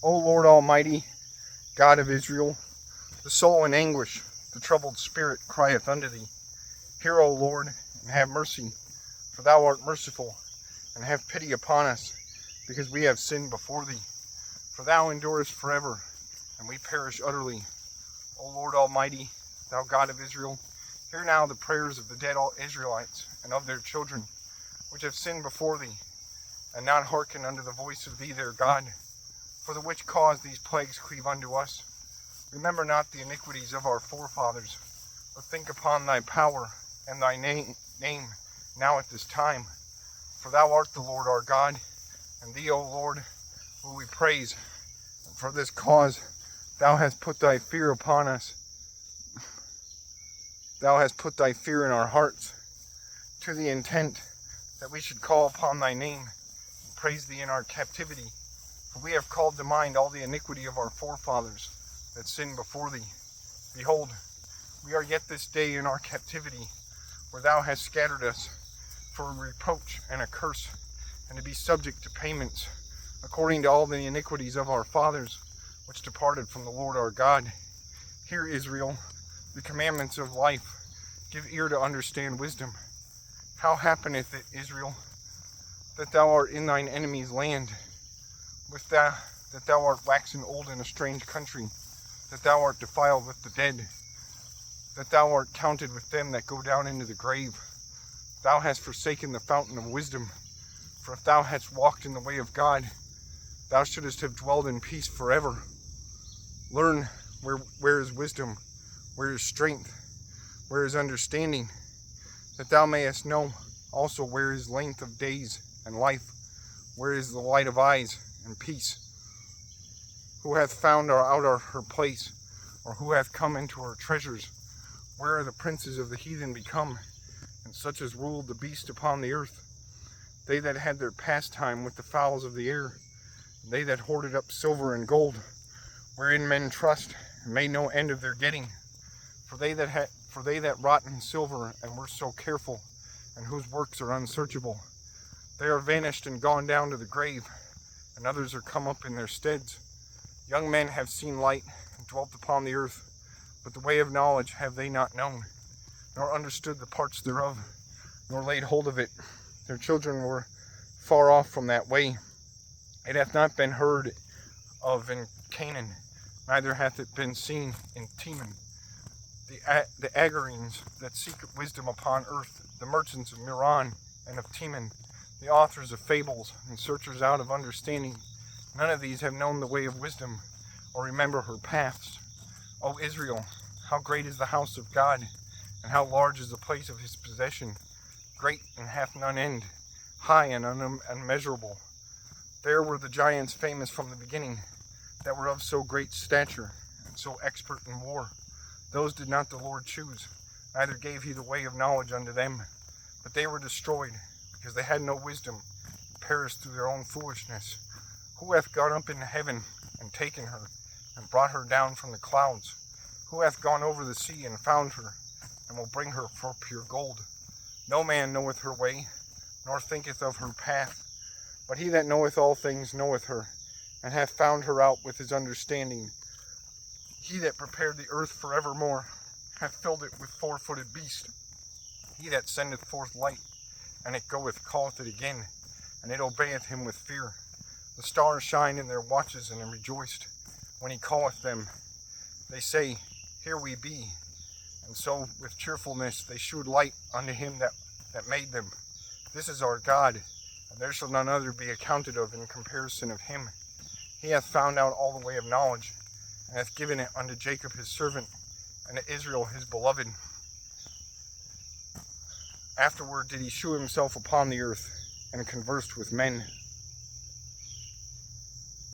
O Lord Almighty, God of Israel, the soul in anguish, the troubled spirit crieth unto thee. Hear, O Lord, and have mercy, for thou art merciful, and have pity upon us, because we have sinned before thee. For thou endurest forever, and we perish utterly. O Lord Almighty, thou God of Israel, hear now the prayers of the dead Israelites and of their children, which have sinned before thee, and not hearken unto the voice of thee their God, for the which cause these plagues cleave unto us. Remember not the iniquities of our forefathers, but think upon thy power and thy name now at this time. For thou art the Lord our God, and thee, O Lord, will we praise. And for this cause thou hast put thy fear upon us. Thou hast put thy fear in our hearts, to the intent that we should call upon thy name and praise thee in our captivity. For we have called to mind all the iniquity of our forefathers that sinned before thee. Behold, we are yet this day in our captivity, where thou hast scattered us for a reproach and a curse, and to be subject to payments, according to all the iniquities of our fathers, which departed from the Lord our God. Hear, Israel, the commandments of life. Give ear to understand wisdom. How happeneth it, Israel, that thou art in thine enemy's land, that thou art waxen old in a strange country, that thou art defiled with the dead, that thou art counted with them that go down into the grave? Thou hast forsaken the fountain of wisdom. For if thou hadst walked in the way of God, thou shouldest have dwelled in peace forever. Learn where is wisdom, where is strength, where is understanding, that thou mayest know also where is length of days and life, where is the light of eyes and peace. Who hath found out her place, or who hath come into her treasures? Where are the princes of the heathen become, and such as ruled the beast upon the earth? They that had their pastime with the fowls of the air, and they that hoarded up silver and gold, wherein men trust, and made no end of their getting. For they that wrought in silver and were so careful, and whose works are unsearchable, they are vanished and gone down to the grave, and others are come up in their steads. Young men have seen light, and dwelt upon the earth, but the way of knowledge have they not known, nor understood the parts thereof, nor laid hold of it. Their children were far off from that way. It hath not been heard of in Canaan, neither hath it been seen in Teman. The Agarenes that seek wisdom upon earth, the merchants of Meron and of Teman, the authors of fables and searchers out of understanding, none of these have known the way of wisdom, or remember her paths. O Israel, how great is the house of God, and how large is the place of his possession, great and hath none end, high and unmeasurable. There were the giants famous from the beginning, that were of so great stature, and so expert in war. Those did not the Lord choose, neither gave he the way of knowledge unto them. But they were destroyed, because they had no wisdom, and perished through their own foolishness. Who hath gone up into heaven, and taken her, and brought her down from the clouds? Who hath gone over the sea, and found her, and will bring her for pure gold? No man knoweth her way, nor thinketh of her path. But he that knoweth all things knoweth her, and hath found her out with his understanding. He that prepared the earth forevermore hath filled it with four-footed beasts. He that sendeth forth light, and it goeth, calleth it again, and it obeyeth him with fear. The stars shine in their watches, and are rejoiced when he calleth them. They say, Here we be. And so with cheerfulness they shewed light unto him that made them. This is our God, and there shall none other be accounted of in comparison of him. He hath found out all the way of knowledge, and hath given it unto Jacob his servant, and to Israel his beloved. Afterward did he shew himself upon the earth, and conversed with men.